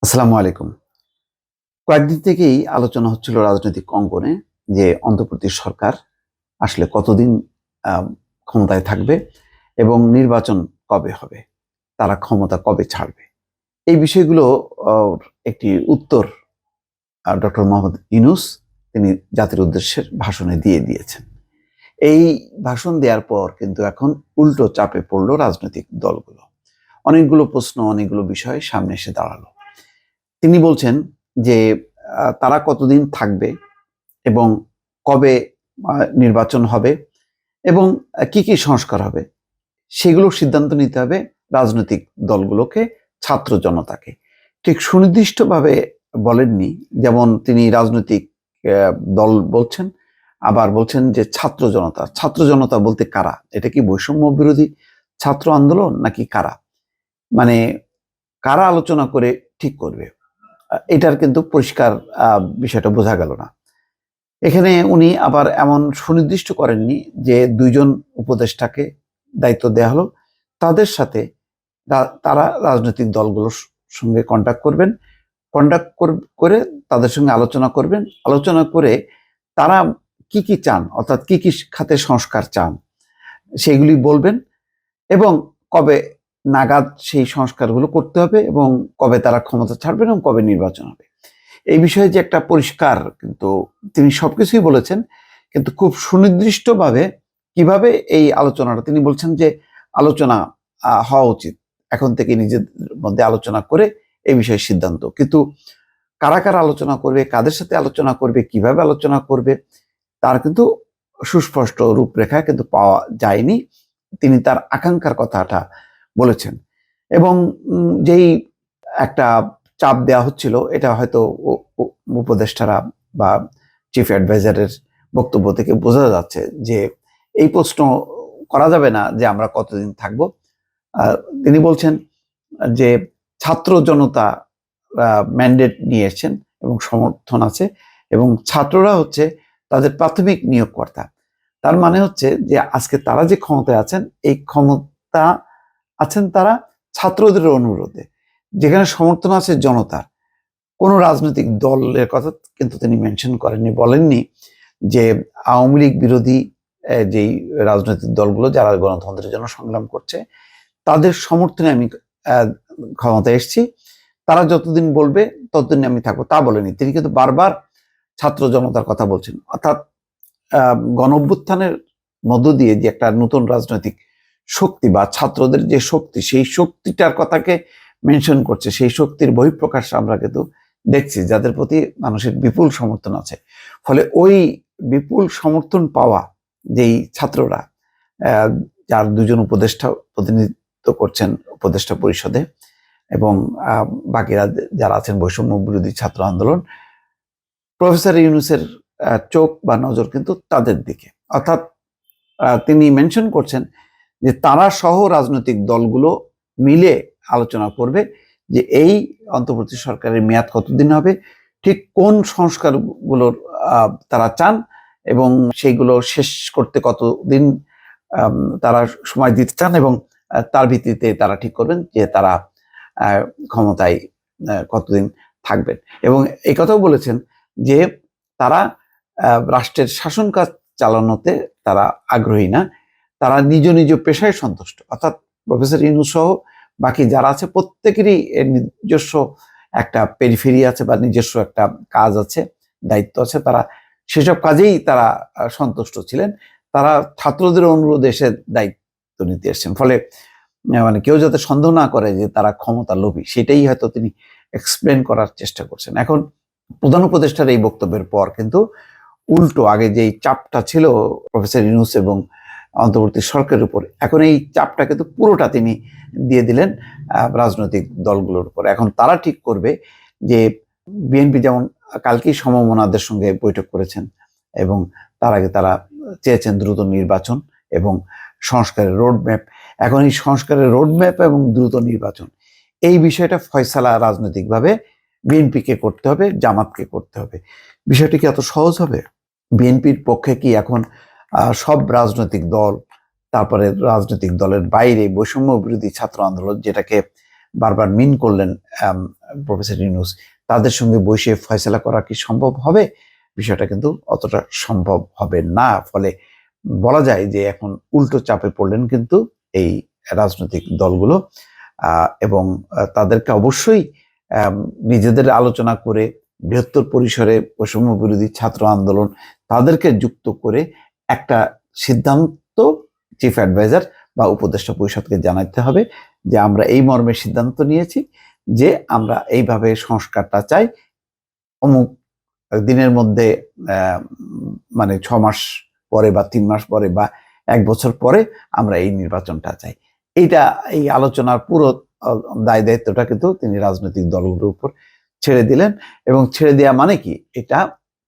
আসসালামু আলাইকুম। কয়েকদিন থেকেই আলোচনা হচ্ছিল রাজনৈতিক অঙ্গনে যে অন্তর্বর্তী সরকার আসলে কতদিন আ ক্ষমতায় থাকবে এবং নির্বাচন কবে হবে? তারা ক্ষমতা কবে ছাড়বে? এই বিষয়গুলো অ একটি উত্তর ডক্টর মোহাম্মদ ইউনূস তিনি জাতির উদ্দেশ্যে ভাষণে দিয়ে দিয়েছেন। এই ভাষণ দেওয়ার পর কিন্তু এখন উল্টো চাপে পড়ল রাজনৈতিক দলগুলো। অনেকগুলো প্রশ্ন, অনেকগুলো বিষয় সামনে এসে দাঁড়ালো। তিনি বলছেন যে তারা কতদিন থাকবে এবং কবে নির্বাচন হবে এবং কি, কি সংস্কার হবে সেগুলোর সিদ্ধান্ত নিতে হবে রাজনৈতিক দলগুলোকে, ছাত্র জনতাকে। ঠিক সুনির্দিষ্টভাবে বলেননি। যেমন তিনি রাজনৈতিক দল বলছেন, আবার বলছেন যে ছাত্র জনতা। ছাত্র জনতা বলতে কারা? এটা কি বৈষম্য বিরোধী ছাত্র আন্দোলন নাকি কারা? মানে কারা আলোচনা করে ঠিক করবে? এটার কিন্তু পরিষ্কার বিষয়টা বোঝা গেল না। এখানে উনি আবার এমন সুনির্দিষ্ট করেননি যে ২ জন উপদেষ্টাকে দায়িত্ব দেয়া হলো। তাদের সাথে তারা রাজনৈতিক দলগুলোর সঙ্গে কন্টাক্ট করবেন। কন্টাক্ট করে তাদের সঙ্গে আলোচনা করবেন। আলোচনা করে তারা কি, কি চান অর্থাৎ কি, কি খাতে সংস্কার চান সেগুলি বলবেন এবং কবে নাগাদ সেই সংস্কারগুলো করতে হবে এবং কবে তারা ক্ষমতা ছাড়বেন এবং কবে নির্বাচন হবে। এই বিষয়ে যে একটা পরিষ্কার কিন্তু তিনি সবকিছুই বলেছেন, কিন্তু খুব সুনির্দিষ্টভাবে কিভাবে এই আলোচনাটা তিনি বলছেন যে আলোচনা হওয়া উচিত। এখন থেকে নিজেদের মধ্যে আলোচনা করে এই বিষয়ে সিদ্ধান্ত। কিন্তু কারা, কারা আলোচনা করবে, কাদের সাথে আলোচনা করবে, কিভাবে আলোচনা করবে তার কিন্তু সুস্পষ্ট রূপরেখা কিন্তু পাওয়া যায়নি। তিনি তার আকাঙ্ক্ষার কথাটা বলেছেন এবং যেই একটা চাপ দেওয়া হচ্ছিল এটা হয়তো উপদেষ্টারা বা চিফ অ্যাডভাইজারের বক্তব্য থেকে বোঝা যাচ্ছে যে এই প্রশ্ন করা যাবে না যে আমরা কতদিন থাকব। তিনি বলছেন যে ছাত্র জনতা ম্যান্ডেট নিয়ে এসছেন এবং সমর্থন আছে এবং ছাত্ররা হচ্ছে তাদের প্রাথমিক নিয়োগকর্তা। তার মানে হচ্ছে যে আজকে তারা যে ক্ষমতায় আছেন এই ক্ষমতা আছেন তারা ছাত্রদের অনুরোধে, যেখানে সমর্থন আছে জনতার। কোনো রাজনৈতিক দলের কথা কিন্তু তিনি মেনশন করেননি, বলেননি যে আওয়ামী লীগ বিরোধী যেই রাজনৈতিক দলগুলো যারা গণতন্ত্রের জন্য সংগ্রাম করছে তাদের সমর্থনে আমি ক্ষমতায় এসেছি, তারা যতদিন বলবে ততদিন আমি থাকবো তা বলেনি। তিনি কিন্তু বারবার ছাত্র জনতার কথা বলছেন। অর্থাৎ গণ অভ্যুত্থানের মধ্য দিয়ে যে একটা নতুন রাজনৈতিক শক্তি বা ছাত্রদের যে শক্তি সেই শক্তিটার কথাকে মেনশন করছে। সেই শক্তির বহিঃপ্রকাশ আমরা কিন্তু দেখছি যাদের প্রতি মানুষের বিপুল সমর্থন আছে। ফলে ওই বিপুল সমর্থন পাওয়া যেই ছাত্ররা যার ২ জন উপদেষ্টা প্রতিনিধিত্ব করছেন উপদেষ্টা পরিষদে এবং বাকিরা যারা আছেন বৈষম্য বিরোধী ছাত্র আন্দোলন, প্রফেসর ইউনূসের চোখ বা নজর কিন্তু তাদের দিকে। অর্থাৎ তিনি মেনশন করছেন যে তারা সহ রাজনৈতিক দলগুলো মিলে আলোচনা করবে যে এই অন্তর্বর্তী সরকারের মেয়াদ কতদিন হবে, ঠিক কোন সংস্কারগুলোর তারা চান এবং সেইগুলো শেষ করতে কতদিন তারা সময় দিতে চান এবং তার ভিত্তিতে তারা ঠিক করবেন যে তারা ক্ষমতায় কতদিন থাকবেন। এবং এই কথাও বলেছেন যে তারা রাষ্ট্রের শাসন কাজ চালানোতে তারা আগ্রহী না, তারা নিজ নিজ পেশায় সন্তুষ্ট। অর্থাৎ প্রফেসর ইউনূস সহ বাকি যারা আছে প্রত্যেকেরই নিজস্ব একটা পেরিফেরি আছে বা নিজস্ব একটা কাজ আছে, দায়িত্ব আছে, তারা সেসব কাজেই তারা সন্তুষ্ট ছিলেন। তারা ছাত্রদের অনুরোধে এসে দায়িত্ব নিতে এসছেন। ফলে মানে কেউ যাতে সন্দেহ না করে যে তারা ক্ষমতা লোভী সেটাই হয়তো তিনি এক্সপ্লেন করার চেষ্টা করছেন। এখন প্রধান উপদেষ্টার এই বক্তব্যের পর কিন্তু উল্টো আগে যেই চাপটা ছিল প্রফেসর ইউনূস এবং অন্তর্বর্তী সরকারের উপর, এখন এই চাপটা কিন্তু পুরোটা তিনি দিয়ে দিলেন রাজনৈতিক দলগুলোর উপর। এখন তারা ঠিক করবে যে বিএনপি যেমন কালকেই সমমনাদের সঙ্গে বৈঠক করেছেন এবং তার আগে তারা চেয়েছেন দ্রুত নির্বাচন এবং সংস্কারের রোডম্যাপ। এখন এই সংস্কারের রোডম্যাপ এবং দ্রুত নির্বাচন এই বিষয়টা ফয়সালা রাজনৈতিকভাবে বিএনপিকে করতে হবে, জামাতকে করতে হবে। বিষয়টি কি এত সহজ হবে? বিএনপির পক্ষে কি এখন সব রাজনৈতিক দল, তারপরে রাজনৈতিক দলের বাইরে বৈষম্য বিরোধী ছাত্র আন্দোলন যেটাকে বারবার মিন করলেন প্রফেসর ইউনূস, তাদের সঙ্গে বসে ফয়সালা করা কি সম্ভব হবে? বিষয়টা কিন্তু অতটা সম্ভব হবে না। ফলে বলা যায় যে এখন উল্টো চাপে পড়লেন কিন্তু এই রাজনৈতিক দলগুলো, এবং তাদেরকে অবশ্যই নিজেদের আলোচনা করে বৃহত্তর পরিসরে বৈষম্য বিরোধী ছাত্র আন্দোলন তাদেরকে যুক্ত করে একটা সিদ্ধান্ত চিফ অ্যাডভাইজার বা উপদেষ্টা পরিষদকে জানাতে হবে যে আমরা এই মর্মে সিদ্ধান্ত নিয়েছি যে আমরা এইভাবে সংস্কারটা চাই, অমুক দিনের মধ্যে মানে 6 মাস পরে বা 3 মাস পরে বা 1 বছর পরে আমরা এই নির্বাচনটা চাই। এই আলোচনার পুরো দায় দায়িত্বটা কিন্তু তিনি রাজনৈতিক দলগুলোর উপর ছেড়ে দিলেন, এবং ছেড়ে দেওয়া মানে কি, এটা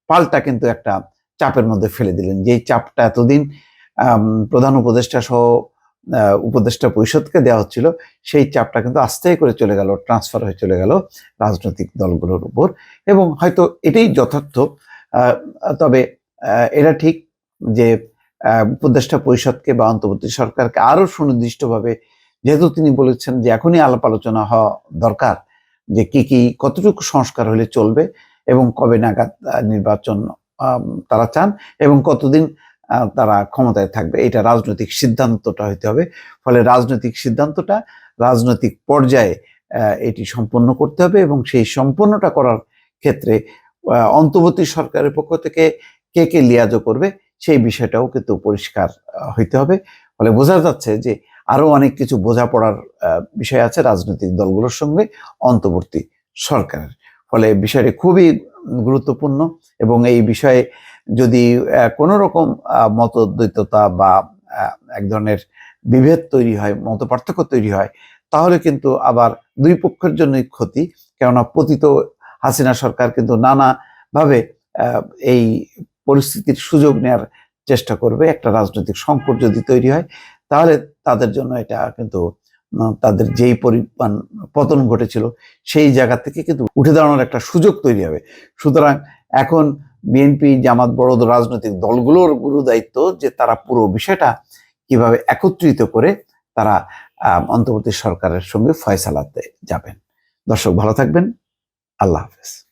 পাল্টা কিন্তু একটা চাপের মধ্যে ফেলে দিলেন। যেই চাপটা এতদিন প্রধান উপদেষ্টা সহ উপদেষ্টা পরিষদকে দেওয়া হচ্ছিল, সেই চাপটা কিন্তু আস্তে করে চলে গেল, ট্রান্সফার হয়ে চলে গেল রাজনৈতিক দলগুলোর উপর। এবং হয়তো এটাই যথার্থ। তবে এটা ঠিক যে উপদেষ্টা পরিষদকে বা অন্তর্বর্তী সরকারকে আরো সুনির্দিষ্টভাবে, যেহেতু তিনি বলেছেন যে এখনই আলাপ আলোচনা হওয়া দরকার যে কি কতটুকু সংস্কার হলে চলবে এবং কবে নাগাদ নির্বাচন তারা চান এবং কতদিন তারা ক্ষমতায় থাকবে, এটা রাজনৈতিক সিদ্ধান্তটা হইতে হবে। ফলে রাজনৈতিক সিদ্ধান্তটা রাজনৈতিক পর্যায়ে এটি সম্পন্ন করতে হবে, এবং সেই সম্পন্নটা করার ক্ষেত্রে অন্তর্বর্তী সরকারের পক্ষ থেকে কে লিয়াজো করবে সেই বিষয়টাও কিন্তু পরিষ্কার হইতে হবে। ফলে বোঝা যাচ্ছে যে আরো অনেক কিছু বোঝাপড়ার বিষয় আছে রাজনৈতিক দলগুলোর সঙ্গে অন্তর্বর্তী সরকারের। ফলে বিষয়টি খুবই গুরুত্বপূর্ণ, এবং এই বিষয়ে যদি কোনো রকম মতদ্বৈততা বা এক ধরনের বিভেদ তৈরি হয়, মত পার্থক্য তৈরি হয়, তাহলে কিন্তু আবার দুই পক্ষের জন্যই ক্ষতি। কেননা পতিত হাসিনা সরকার কিন্তু নানাভাবে এই পরিস্থিতির সুযোগ নেওয়ার চেষ্টা করবে। একটা রাজনৈতিক সংকট যদি তৈরি হয়, তাহলে তাদের জন্য এটা কিন্তু তাদের যেই পরিমাণ পতন ঘটেছিল সেই জায়গা থেকে কিন্তু উঠে দাঁড়ানোর একটা সুযোগ তৈরি হবে। সুতরাং এখন বিএনপি, জামাত, বড় রাজনৈতিক দলগুলোর গুরু দায়িত্ব যে তারা পুরো বিষয়টা কিভাবে একত্রিত করে তারা অন্তর্বর্তী সরকারের সঙ্গে ফয়সালাতে যাবেন। দর্শক ভালো থাকবেন। আল্লাহ হাফেজ।